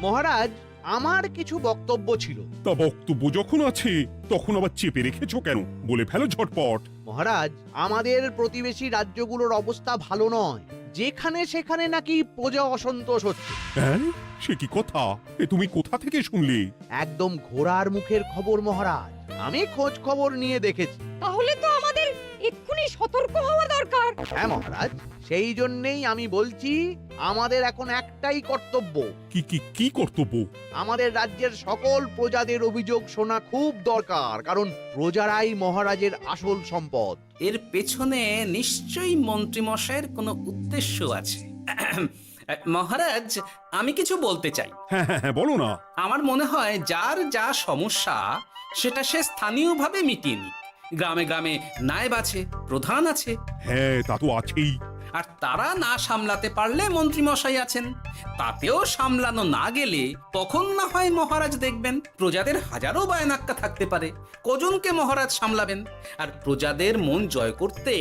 মহারাজ, আমার কিছু বক্তব্য ছিল। তা বক্তব্য যখন আছে তখন আবার চেপে রেখেছো কেন? বলে ফেলো ঝটপট। মহারাজ, আমাদের প্রতিবেশী রাজ্যগুলোর অবস্থা ভালো নয়। যেখানে সেখানে নাকি প্রজা অসন্তোষ হচ্ছে। হ্যাঁ, সে কি কথা? এ তুমি কোথা থেকে শুনলে? একদম ঘোড়ার মুখের খবর মহারাজ। আমি খোঁজ খবর নিয়ে দেখেছি। তাহলে তো আমাদের এক্ষুনি সতর্ক হওয়া দরকার। হ্যাঁ মহারাজ, সেই জন্যেই আমি বলছি আমাদের এখন একটাই কর্তব্য। কি কি কি কর্তব্য? আমাদের রাজ্যের সকল প্রজাদের অভিযোগ শোনা খুব দরকার, কারণ প্রজারাই মহারাজের আসল সম্পদ। এর পেছনে নিশ্চয়ই মন্ত্রীমশাইয়ের কোনো উদ্দেশ্য আছে। মহারাজ, আমি কিছু বলতে চাই। হ্যাঁ হ্যাঁ হ্যাঁ, বলো না। আমার মনে হয় যার যা সমস্যা সেটা সে স্থানীয়ভাবে মিটিয়ে নিক। গ্রামে গ্রামে নায়েব আছে, প্রধান আছে। হ্যাঁ, তা তো আছেই। আর তারা না সামলাতে পারলে মন্ত্রীমশাই আছেন। তাতেও সামলানো না গেলে তখন না হয় মহারাজ দেখবেন। প্রজাদের হাজারো বায়নাক্কা থাকতে পারে, কজনকে মহারাজ সামলাবেন? আর প্রজাদের মন জয় করতে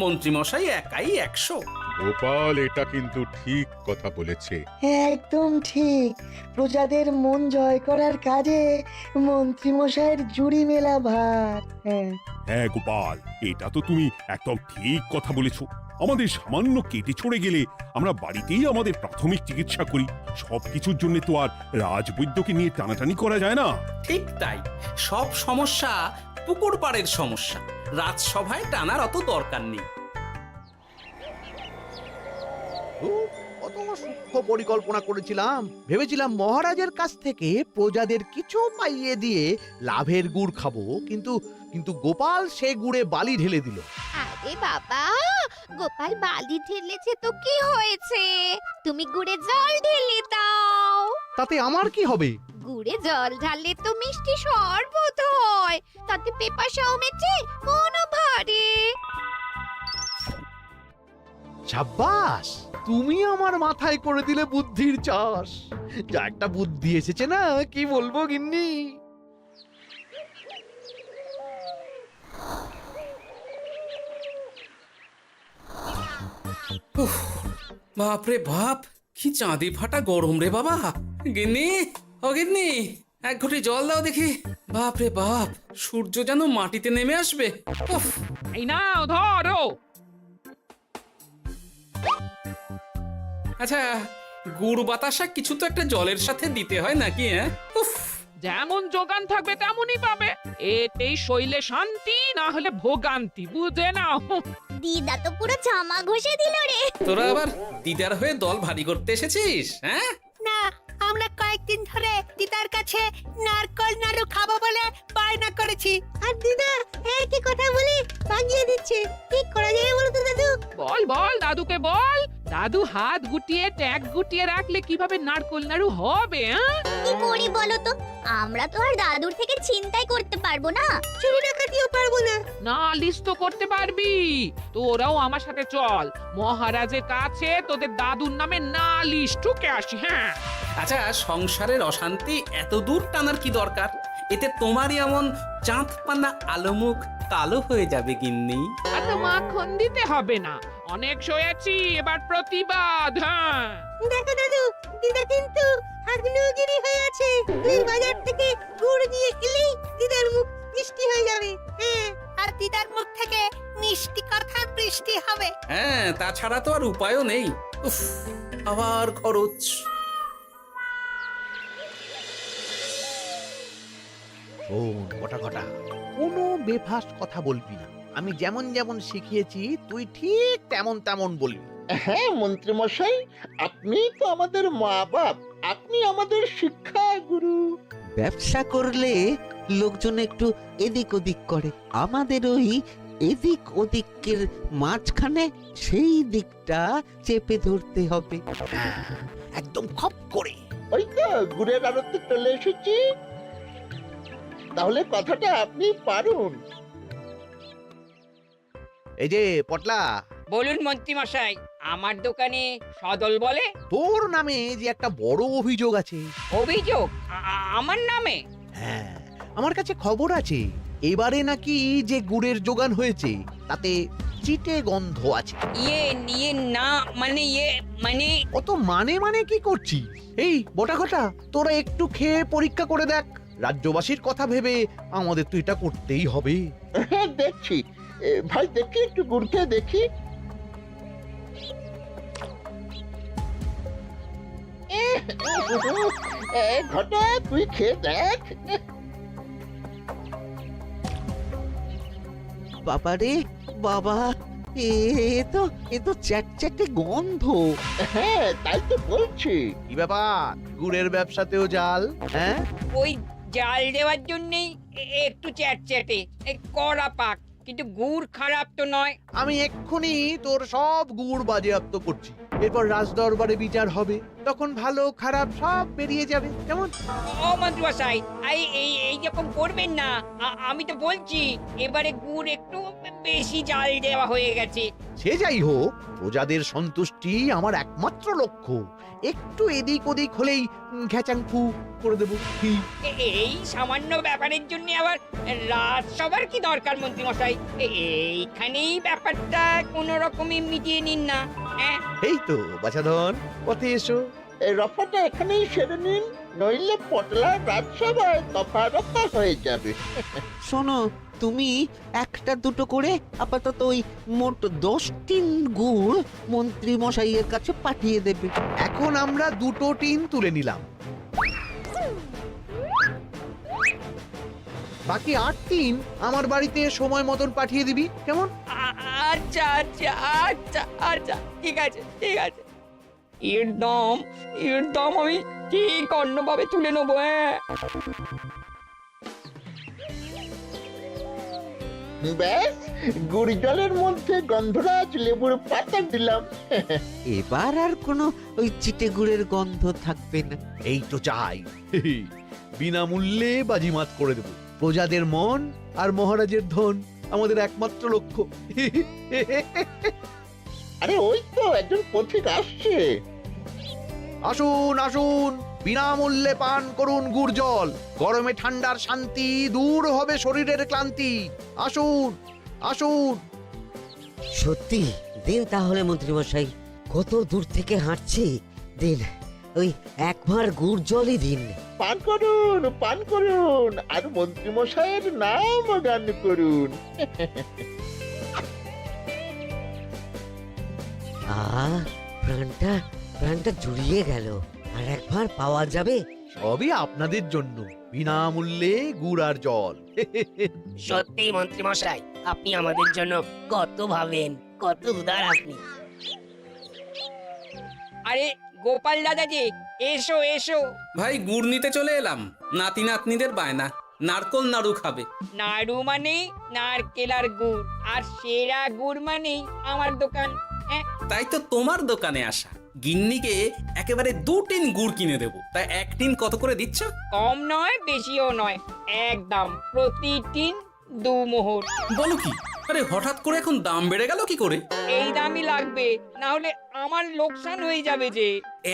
মন্ত্রীমশাই একাই 100। গোপাল এটা কিন্তু ঠিক কথা বলেছে। একদম ঠিক। প্রজাদের মন জয় করার কাজে মন্ত্রীমশাইয়ের জুড়ি মেলা ভার। হ্যাঁ, হ্যাঁ গোপাল, এটা তো তুমি একদম ঠিক কথা বলেছো। আমাদের সামান্য কেটে ছড়ে গেলে আমরা বাড়িতেই আমাদের প্রাথমিক চিকিৎসা করি। সবকিছুর জন্য তো আর রাজবৈদ্যকে নিয়ে টানাটানি করা যায় না। ঠিক তাই, সব সমস্যা পুকুর পাড়ের সমস্যা, রাজসভায় টানার অত দরকার নেই। কত সূক্ষ্ম পরিকল্পনা করেছিলাম। ভেবেছিলাম মহারাজের কাছ থেকে প্রজাদের কিছু পাইয়ে দিয়ে লাভের গুড় খাবো, কিন্তু কিন্তু গোপাল সে গুড়ে বালি ঢেলে দিল। আরে বাবা, গোপাল বালি ঢেলেছে তো কি হয়েছে? তুমি গুড়ে জল ঢেলে দাও। তাতে আমার কি হবে? গুড়ে জল ঢাললে তো মিষ্টি শরবত হয়, তাতে পেপাসাও মেটে, মনও ভরে। সাব্বাস, তুমি আমার মাথায় করে দিলে বুদ্ধির চাষ। যা একটা বুদ্ধি এসেছে না, কি বলবো গিন্নি। বাপরে বাপ, কি চাঁদি ফাটা গরম রে বাবা। গিন্নি, ও গিন্নি, এক ঘটি জল দাও দেখি। বাপরে বাপ, সূর্য যেন মাটিতে নেমে আসবে। উফ, এই নাও ধরো। আচ্ছা, গুড় বাতাসা কিছু তো একটা জলের সাথে দিতে হয় নাকি? হ্যাঁ, উফ, যেমন যোগান থাকবে তেমনই পাবে। এতেই শৈলে শান্তি, না হলে ভোগান্তি, বুঝে নাও। দিদা তো পুরো জামা ঘষে দিল রে। তোরা আবার দিদার হয়ে দল ভারী করতে এসেছিস? হ্যাঁ, না, আমরা কয়েকদিন ধরে দিদার কাছে নারকল নাড়ু খাবো বলে বায়না করেছি। আর দিদা একই কথা বলে ভাগিয়ে দিচ্ছে। কি করা যায় বলো তো দাদু? বল বল দাদুকে বল। দাদু হাত গুটিয়ে ট্যাগ গুটিয়ে রাখলে কিভাবে নারকোল নাড়ু হবে? কি করি বলো তো? আমরা তো আর দাদুর থেকে চিন্তাই করতে পারবো না। চুরি ডাকাতিও পারবো না। নালিশ তো করতে পারবি। তোরাও আমার সাথে চল, মহারাজের কাছে তোদের দাদুর নামে নালিশ ঠুকে আসি। হ্যাঁ, আচ্ছা, সংসারের অশান্তি এত দূর টানার কি দরকার? এতে তোমারই এমন চাঁদপানা আলোমুখ কালো হয়ে যাবে গিন্নি। এত মাখন দিতে হবে না। অনেক সয়েছি, এবার প্রতিবাদ। হ্যাঁ, দেখো দাদু, দিদা কিন্তু আগ্নেয়গিরি হয়ে আছে। এই বাজার থেকে গুড় নিয়ে এলেই দিদার মুখ মিষ্টি হয়ে যাবে। হ্যাঁ, আর দিদার মুখ থেকে মিষ্টি কথার বৃষ্টি হবে। হ্যাঁ, তাছাড়া তো আর উপায়ও নেই। উফ, আবার খরচ। শোন কটা কটা, কোনো বেফাস কথা বলবি না। আমি যেমন যেমন শিখিয়েছি তুই ঠিক তেমন তেমন বলবি। হ্যাঁ মন্ত্রীমশাই, আপনি তো আমাদের মা বাপ, আপনি আমাদের শিক্ষা গুরু। ব্যবসা করলে লোকজন একটু এদিক ওদিক করে, আমাদের ওই এদিক ওদিকের মাঝখানে সেই দিকটা চেপে ধরতে হবে। হ্যাঁ, একদম খপ করে। ওই তো গুড়ের আড়তে চলে এসেছি। তাহলে কথাটা আপনি পারুন। এই যে পটলা, বলুন মন্ত্রী মশাই, আমার দোকানে সদল বলে? তোর নামে যে একটা বড় অভিযোগ আছে। অভিযোগ আমার নামে? হ্যাঁ, আমার কাছে খবর আছে। এবারে নাকি যে গুড়ের যোগান হয়েছে তাতে চিটে গন্ধ আছে। ইয়ে না, মানে মানে অত মানে কি করছিস? এই বটা ঘটা, তোরা একটু খেয়ে পরীক্ষা করে দেখ। রাজ্যবাসীর কথা ভেবে আমাদের তো এটা করতেই হবে। হ্যাঁ দেখছি, ভাই দেখি একটু গুড় খেয়ে দেখি। ঘটা তুই খেয়ে দেখ। বাবা রে বাবা, এ তো এ তো চ্যাটচ্যাটে গন্ধ। হ্যাঁ তাই তো বলছি। কি ব্যাপার, গুড়ের ব্যবসাতেও জাল? হ্যাঁ, ওই জাল দেওয়ার জন্যই একটু চ্যাটচ্যাটে কড়া পাক, কিন্তু গুড় খারাপ তো নয়। আমি এক্ষুনি তোর সব গুড় বাজেয়াপ্ত করছি। এরপর রাজদরবারে বিচার হবে, তখন ভালো খারাপ সব বেরিয়ে যাবে। কেমন? ও মন্ত্রীমশাই, এইরকম করবেন না। আমি তো বলছি এবারে গুড় একটু বেশি জাল দেওয়া হয়ে গেছে। সে যাই হোক, প্রজাদের সন্তুষ্টি আমার একমাত্র লক্ষ্য। একটু এদিক ওদিক হলেই ঘ্যাচাংফু করে দেবো। কি? এই সামান্য ব্যাপারের জন্য আবার রাজসভার কি দরকার মন্ত্রীমশাই? এইখানেই ব্যাপারটা কোনো রকমে মিটিয়ে নিন না। হ্যাঁ, এই তো বাছাধন, পথে এসো। এই রফাটা এখানেই সেরে নিন, নইলে পটলা রাজসভায় দফা রফা হয়ে যাবে। শোনো, তুমি একটা দুটো করে আপাতত ওই মোট 10 টিন গুড় মন্ত্রী মশাইয়ের কাছে পাঠিয়ে দেবে। এখন আমরা 2 টিন তুলে নিলাম, বাকি 8 টিন আমার বাড়িতে সময় মতন পাঠিয়ে দিবি। কেমন? আচ্ছা আচ্ছা আচ্ছা আচ্ছা, ঠিক আছে ঠিক আছে। এর দাম আমি ঠিক অন্যভাবে তুলে নেবো। হ্যাঁ, ব্যাস, গুড় জলের মধ্যে গন্ধরাজ লেবুর পাতা দিলাম। এবার আর কোনো ওই চিটে গুড়ের গন্ধ থাকবে না। এই তো চাই। বিনামূল্যে বাজিমাত করে দেব। প্রজাদের মন আর মহারাজের ধন আমাদের একমাত্র লক্ষ্য। আরে ওই তো একজন পথিক আসছে। আসুন আসুন, বিনামূল্যে পান করুন গুড় জল। গরমে ঠান্ডার শান্তি, দূর হবে শরীরের ক্লান্তি। আসুন আসুন। সত্যি দিন তাহলে মন্ত্রীমশাই, কত দূর থেকে হাঁটছি, দিন ওই একবার গুড় জলই দিন। পান করুন পান করুন, আর মন্ত্রী মশাইয়ের নাম গান করুন। প্রাণটা প্রাণটা জুড়িয়ে গেল। আর একবার পাওয়া যাবে? সবই আপনাদের জন্য, বিনামূল্যে গুড় আর জল। সত্যি মন্ত্রী মশাই, আপনি আমাদের জন্য কত ভাবেন, কত উদার আপনি। আরে গোপাল দাদা যে, এসো এসো। ভাই গুড় নিতে চলে এলাম। নাতি নাতনিদের বায়না, নারকোল নাড়ু খাবে। নাড়ু মানে নারকেল আর গুড়, আর সেরা গুড় মানেই আমার দোকান। তাই তো তোমার দোকানে আসা। গিন্নিকে একেবারে 2 টিন গুড় কিনে দেবো। তাই 1 টিন কত করে দিচ্ছ? কম নয় বেশিও নয়, একদম প্রতি টিন 2 মোহর। বলো কি? আরে হঠাৎ করে এখন দাম বেড়ে গেল কি করে? এই দামই লাগবে, না হলে আমার লোকসান হয়ে যাবে যে।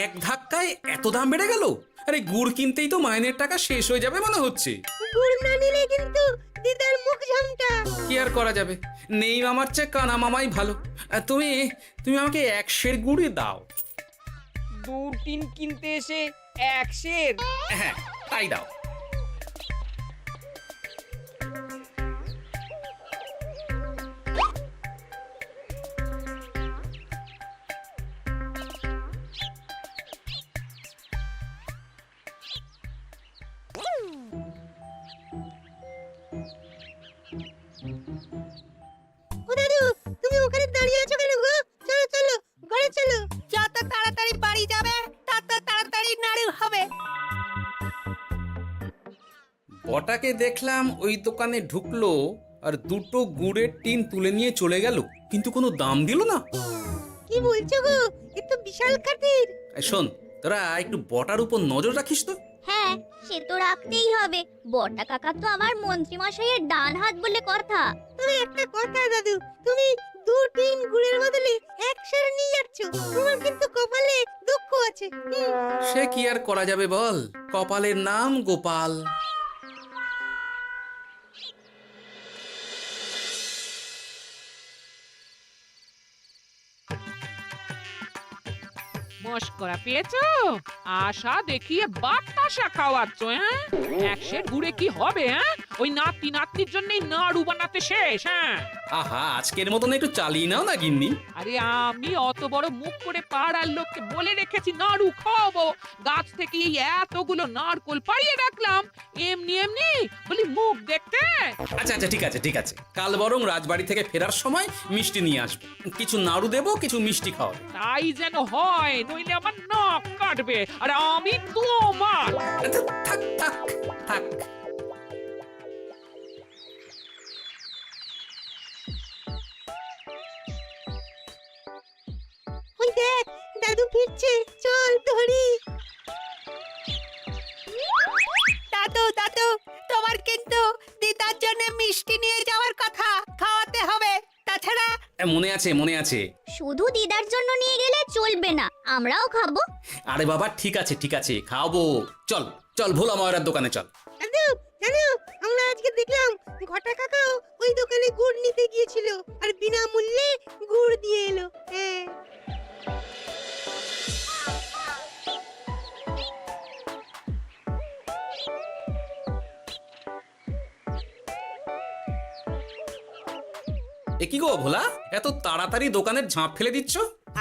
এক ধাক্কায় এত দাম বেড়ে গেল? আরে গুড় কিনতেই তো মাইনের টাকা শেষ হয়ে যাবে মনে হচ্ছে। গুড় না নিলে কিন্তু দিদার মুখ ঝামটা। কি আর করা যাবে, নেই মামার চেয়ে কানা মামাই ভালো। আর তুমি তুমি আমাকে 1 সের গুড়ই দাও। 2 টিন কিনতে এসে 1 সের? হ্যাঁ তাই দাও। ও দাদু, তুমি ওখানে দাঁড়িয়ে আছো কেন গো? চলো চলো, ঘরে চলো। যত তাড়াতাড়ি বাড়ি যাবে তত তাড়াতাড়ি নাড়ু হবে। বটাকে দেখলাম ওই দোকানে ঢুকলো আর 2টো গুড়ের টিন তুলে নিয়ে চলে গেল, কিন্তু কোনো দাম দিল না। কি বলছো গো? এ তো বিশাল খাতির। এই শোন, তোরা একটু বটার উপর নজর রাখিস তো। হ্যাঁ, সে তো রাখতেই হবে। বটা কাকা তো আমার মন্ত্রী মশাইয়ের ডান হাত বলে কথা। তবে একটা কথা দাদু, তুমি 2 টিন গুড়ের বদলে 1 সের নিয়ে যাচ্ছ। তোমার কিন্তু কপালে দুঃখ আছে। সে কি আর করা যাবে বল, কপালের নাম গোপাল। মস্করা পেয়েছো? আশা দেখিয়ে বাতাসা খাওয়াচ্ছ, হ্যাঁ? একশের গুড়ে কি হবে, হ্যাঁ? ওই নাতি নাতনির জন্যই নাড়ু বানাতে শেষ, হ্যাঁ? আহা আজকের মতন একটু চালিয়ে নাও না গিন্নি। আরে আমি অত বড় মুখ করে পাড়ার লোককে বলে রেখেছি নাড়ু খাওয়াবো, গাছ থেকে এই এতগুলো নারকোল পাড়িয়ে রাখলাম, এমনি এমনি বলি মুখ দেখতে। আচ্ছা আচ্ছা ঠিক আছে ঠিক আছে, কাল বরং রাজবাড়ি থেকে ফেরার সময় মিষ্টি নিয়ে আসবো, কিছু নাড়ু দেবো, কিছু মিষ্টি খাওয়াবো। তাই যেন হয়, নইলে আমার নাক কাটবে আর আমি তোমার। আচ্ছা, থাক থাক থাক। ওই দেখ দাদু ফিরছে, চল ধরি। দাদু দাদু, তোমার কিন্তু দিদার জন্য মিষ্টি নিয়ে যাওয়ার কথা, খাওয়াতে হবে, তাছাড়া। মনে আছে মনে আছে। শুধু দিদার জন্য নিয়ে গেলে চলবে না, আমরাও খাবো। আরে বাবা ঠিক আছে খাওয়াবো, চল চল ভোলা ময়রার দোকানে চল। দাদু জানো, আমরা আজকে দেখলাম ঘটা কাকাও ওই দোকানে গুড় নিতে গিয়েছিল আর বিনামূল্যে গুড় দিয়ে এলো। হ্যাঁ এ কি গো ভোলা, এত তাড়াতাড়ি দোকানের ঝাঁপ ফেলে দিচ্ছ?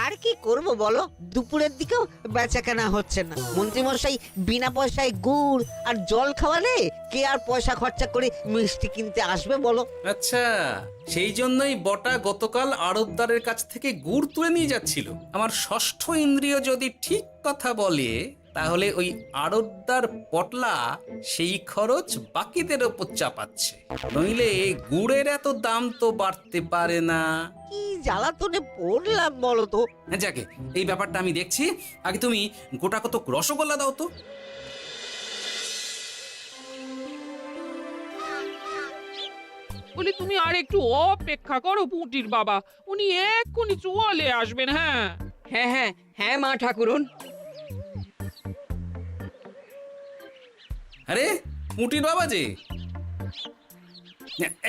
আর কি করব বলো, দুপুরের দিকেও বেচা কেনা হচ্ছে না। মন্ত্রীমশাই বিনা পয়সায় গুড় আর জল খাওয়ালে কে আর পয়সা খরচা করে মিষ্টি কিনতে আসবে বলো? আচ্ছা, সেই জন্যই বটা গতকাল আড়তদারের কাছ থেকে গুড় তুলে নিয়ে যাচ্ছিল। আমার ষষ্ঠ ইন্দ্রিয় যদি ঠিক কথা বলে, তাহলে ওই আড়তদার পটলা সেই খরচ বাকিদের ওপর চাপাচ্ছে, নইলে গুড়ের এত দাম তো বাড়তে পারে না। কি জ্বালাতনে পড়লাম বলো তো। যাকে এই ব্যাপারটা আমি দেখছি, আগে তুমি গোটা কত রসগোল্লা দাও তো। বলি তুমি আর একটু অপেক্ষা করো পুঁটির বাবা, উনি এক্ষুনি চলে আসবেন। হ্যাঁ হ্যাঁ হ্যাঁ হ্যাঁ মা ঠাকুরন। আরে মুটির বাবা যে,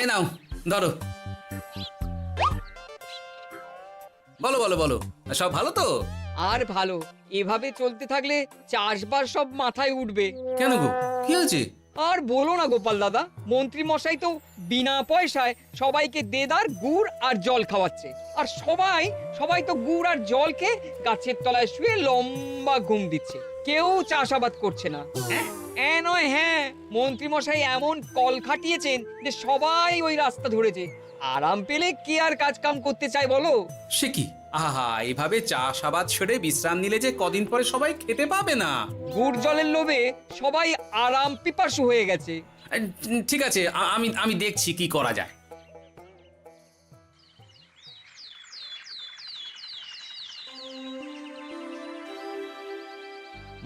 এ নাও ধরো। বলো বলো বলো, সব ভালো তো? আর ভালো, এভাবে চলতে থাকলে চাষবাস সব মাথায় উঠবে। কেন গো, কি হয়েছে? আর বলো না গোপাল দাদা, মন্ত্রী মশাই তো বিনা পয়সায় সবাইকে দেদার গুড় আর জল খাওয়াচ্ছে, আর সবাই তো গুড় আর জলকে গাছের তলায় শুয়ে লম্বা ঘুম দিচ্ছে, কেউ চাষাবাদ করছে না। নয়, হ্যাঁ, মন্ত্রী মশাই এমন কল খাটিয়েছেন যে সবাই ওই রাস্তা ধরেছে। আরাম পেলে কে আর কাজ কাম করতে চায় বলো? সে কি, আহা এভাবে চাষাবাদ ছেড়ে বিশ্রাম নিলে যে কদিন পরে সবাই খেতে পাবে না। গুড় জলের লোভে সবাই আরাম পিপাসু হয়ে গেছে। ঠিক আছে, আমি দেখছি কি করা যায়।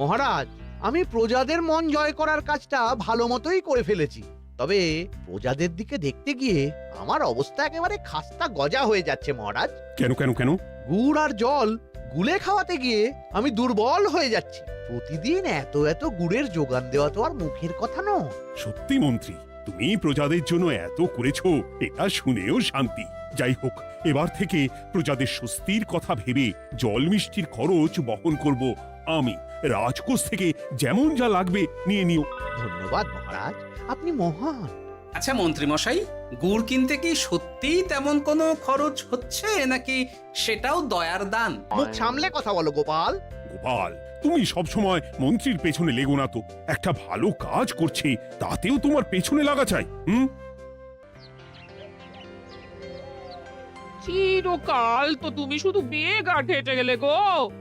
মহারাজ, আমি প্রজাদের মন জয় করার কাজটা ভালো মতোই করে ফেলেছি, তবে প্রজাদের দিকে দেখতে গিয়ে আমার অবস্থা একেবারে খাস্তা গজা হয়ে যাচ্ছে মহারাজ। কেন কেন কেন? গুড় আর জল গুলে খাওয়াতে গিয়ে আমি দুর্বল হয়ে যাচ্ছি। প্রতিদিন এত এত গুড়ের যোগান দেওয়া তো আর মুখের কথা নয়। সত্যি মন্ত্রী, তুমি প্রজাদের জন্য এত করেছো, এটা শুনেও শান্তি। যাই হোক, এবার থেকে প্রজাদের স্বস্তির কথা ভেবে জল মিষ্টির খরচ বহন করব আমি। রাজকোষ থেকে যেমন যা লাগবে নিয়ে নিও। ধন্যবাদ মহারাজ, আপনি মহান। আচ্ছা মন্ত্রী মশাই, গুড় কিনতে কি সত্যিই তেমন কোনো খরচ হচ্ছে, নাকি সেটাও দয়ার দান? মুখ সামলে কথা বলো গোপাল। গোপাল, তুমি সবসময় মন্ত্রীর পেছনে লেগো না তো। একটা ভালো কাজ করছে, তাতেও তোমার পেছনে লাগা চাই। চিরকাল তো তুমি শুধু বেগাট হেঁটে গেলে গো।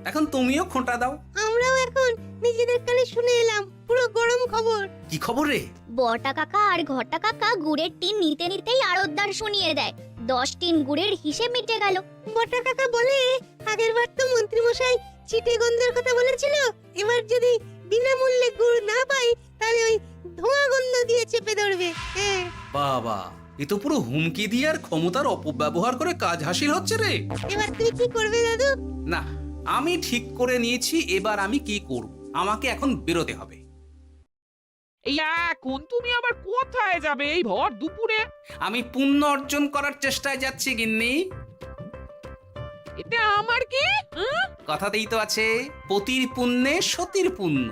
এখন তুমিও খোঁটা দাও। আমরাও এখন নিজেদের কানে শুনে এলাম পুরো গরম খবর। কি খবর রে? বটা কাকা আর ঘটা কাকা গুড়ের টিন নিতে নিতেই আড়তদার শুনিয়ে দেয় 10 টিন গুড়ের হিসেব মিটে গেল। বটা কাকা বলে, আগের বার তো মন্ত্রী মশাই চিটে গন্ধের কথা বলেছিল, এবার যদি বিনামূল্যে গুড় না পাই তাহলে ওই ধোঁয়া গন্ধ দিয়ে চেপে ধরবে। হ্যাঁ বাবা, এ তো পুরো হুমকি দিয়ে আর ক্ষমতার অপব্যবহার করে কাজ হাসিল হচ্ছে রে। এবার তুই কি করবে দাদু? না, আমি ঠিক করে নিয়েছি এবার আমি কি করব। আমাকে এখন বেরোতে হবে। এই এখন তুমি আবার কোথায় যাবে এই ভর দুপুরে? আমি পুণ্য অর্জন করার চেষ্টায় যাচ্ছি গিন্নি। এতে আমার কি? হুঁ? কথাতেই তো আছে পতির পুণ্যে সতীর পুণ্য।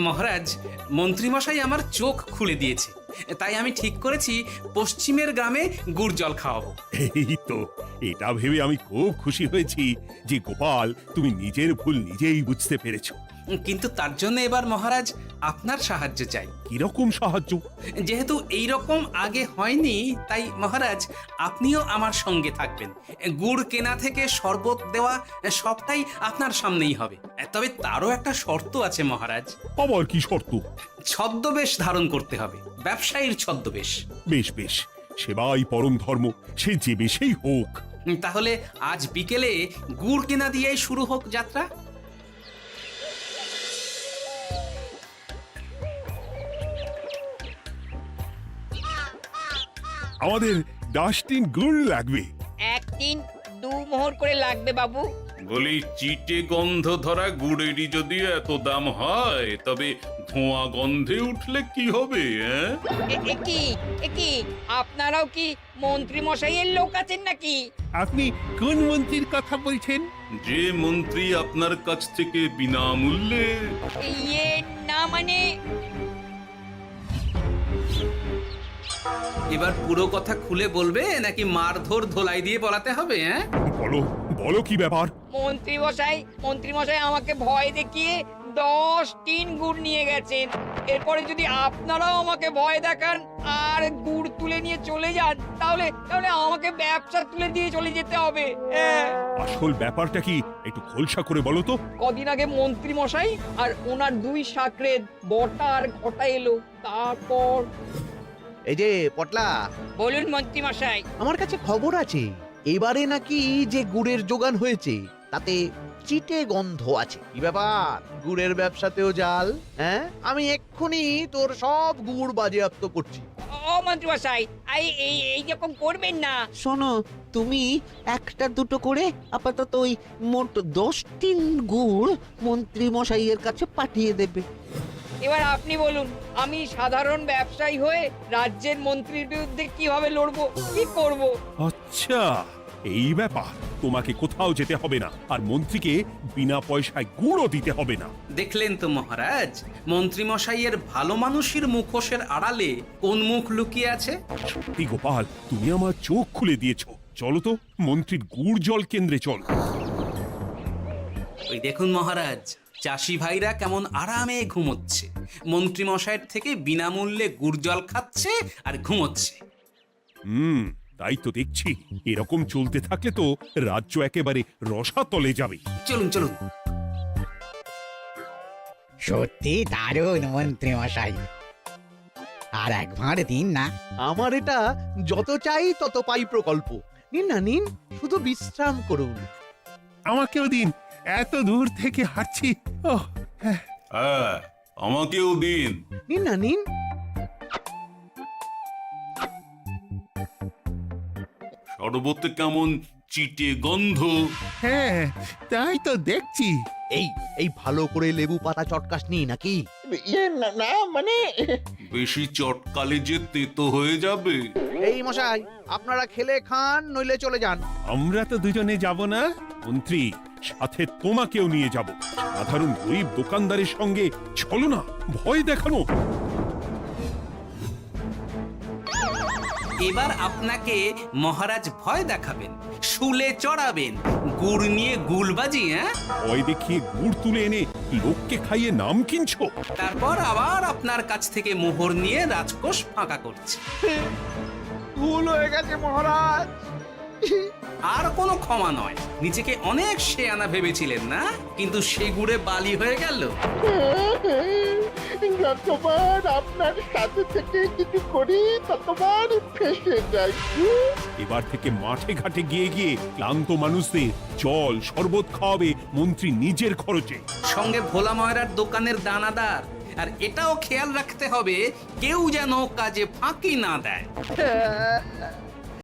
মহারাজ, মন্ত্রীমশাই আমার চোখ খুলে দিয়েছে, তাই আমি ঠিক করেছি পশ্চিমের গ্রামে গুড় জল খাওয়াবো। এই তো, এটা ভেবে আমি খুব খুশি হয়েছি যে গোপাল তুমি নিজের ভুল নিজেই বুঝতে পেরেছো। কিন্তু তার জন্য এবার মহারাজ আপনার সাহায্য চাই। কিরকম সাহায্য? যেহেতু এই রকম আগে হয়নি, তাই মহারাজ আপনিও আমার সঙ্গে থাকবেন। গুড় কেনা থেকে শরবত দেওয়া সবটাই আপনার সামনেই হবে। তবে তারও একটা শর্ত আছে মহারাজ। আবার কি শর্ত? ছদ্মবেশ ধারণ করতে হবে, ব্যবসায়ীর ছদ্মবেশ। বেশ বেশ, সেবাই পরম ধর্ম, সে যে বেশেই হোক। তাহলে আজ বিকেলে গুড় কেনা দিয়েই শুরু হোক যাত্রা। আমাদের 10 গুড় লাগবে। 1 3 2 মোহর করে লাগবে বাবু। বলি, চিটে গন্ধ ধরা গুড়েরই যদি এত দাম হয়, তবে ধোঁয়া গন্ধে উঠলে কি হবে? কি আপনারাও কি মন্ত্রী মশাইয়ের লোক আছেন নাকি? আপনি কোন মন্ত্রীর কথা বলছেন? যে মন্ত্রী আপনার কাছ থেকে বিনামূল্যে। ইয়ে না মানে এবার পুরো কথা খুলে বলবে নাকি মারধর ধোলাই দিয়ে বলাতে হবে? বলো বলো, কি ব্যাপার? মন্ত্রী মশাই আমাকে ভয় দেখিয়ে 10 টিন গুড় নিয়ে গেছেন। এরপরে যদি আপনারাও আমাকে ভয় দেখান আর গুড় তুলে নিয়ে চলে যান, তাহলে আমাকে ব্যবসা তুলে দিয়ে চলে যেতে হবে। আসল ব্যাপারটা কি একটু খোলসা করে বলো তো। কদিন আগে মন্ত্রী মশাই আর ওনার 2 সাকরেদ বটা আর ঘটা এলো, তারপর। এই যে পটলা, বলুন মন্ত্রী মশাই। আমার কাছে খবর আছে এবারে নাকি যে গুড়ের যোগান হয়েছে তাতে চিটে গন্ধ আছে। কি ব্যাপার, গুড়ের ব্যবসাতেও জাল? হ্যাঁ, আমি এক্ষুনি তোর সব গুড় বাজেয়াপ্ত করছি। ও মন্ত্রী মশাই, এই রকম করবেন না। শোনো, তুমি 1-2 করে আপাতত ওই মোট 10 টিন গুড় মন্ত্রী মশাইয়ের কাছে পাঠিয়ে দেবে। এবার আপনি বলুন, আমি সাধারণ ব্যবসায়ী হয়ে রাজ্যের মন্ত্রীর বিরুদ্ধে কিভাবে লড়বো, কি করব? আচ্ছা, এই ব্যাপার। তোমাকে কোথাও যেতে হবে না, আর মন্ত্রীকে বিনা পয়সায় গুড়ও দিতে হবে না। দেখলেন তো মহারাজ, মন্ত্রী মশাইয়ের ভালো মানুষের মুখোশের আড়ালে কোন মুখ লুকিয়ে আছে। সত্যি গোপাল, তুমি আমার চোখ খুলে দিয়েছো। চলো তো মন্ত্রীর গুড় জল কেন্দ্রে চল। ওই দেখুন মহারাজ, চাষি ভাইরা কেমন আরামে ঘুমোচ্ছে, মন্ত্রী মশাইয়ের থেকে বিনামূল্যে গুড় জল খাচ্ছে আর ঘুমোচ্ছে। তাই তো দেখছি। এরকম চলতে থাকলে তো রাজ্য একেবারে রসাতলে যাবে। চলুন চলুন। সত্যি দারুণ মন্ত্রী মশাই, আর একবার দিন না। আমার এটা যত চাই তত পাই প্রকল্প। নিন না নিন, শুধু বিশ্রাম করুন। আমাকেও দিন, এত দূর থেকে হাঁটছি। হ্যাঁ, আমাকেও দিন। নিন না নিন। শরবতে কেমন চিটে গন্ধ। হ্যাঁ, তাই তো দেখছি। এই ভালো করে লেবু পাতা চটকাসনি নাকি? না মানে বেশি চটকালে যে তেতো হয়ে যাবে। এই মশাই, আপনারা খেলে খান, নইলে চলে যান। আমরা তো দুজনে যাব না মন্ত্রী, সাথে তোমাকেও নিয়ে যাব। সাধারণ গরিব দোকানদারের সঙ্গে চলো না, ভয় দেখানো। এবার আপনাকে মহারাজ ভয় দেখাবেন, শুলে চড়াবেন, গুড় নিয়ে গুলবাজি। ভয় দেখিয়ে গুড় তুলে এনে লোককে খাইয়ে নাম কিনছো। তারপর আবার আপনার কাছ থেকে মোহর নিয়ে রাজকোষ ফাঁকা করছে। ভুল হয়ে গেছে মহারাজ। আর কোনো ক্ষমা নয়। নিজেকে অনেক শেয়ানা ভেবেছিলেন না, কিন্তু সে গুড়ে বালি হয়ে গেল। যতবার আপনার সাথে থেকে কিছু করি ততবার ফেসে যাই। এবার থেকে মাঠে ঘাটে গিয়ে গিয়ে ক্লান্ত মানুষদের জল শরবত খাওয়াবে মন্ত্রী নিজের খরচে। সঙ্গে ভোলা ময়রার দোকানের দানাদার। আর এটাও খেয়াল রাখতে হবে কেউ যেন কাজে ফাঁকি না দেয়।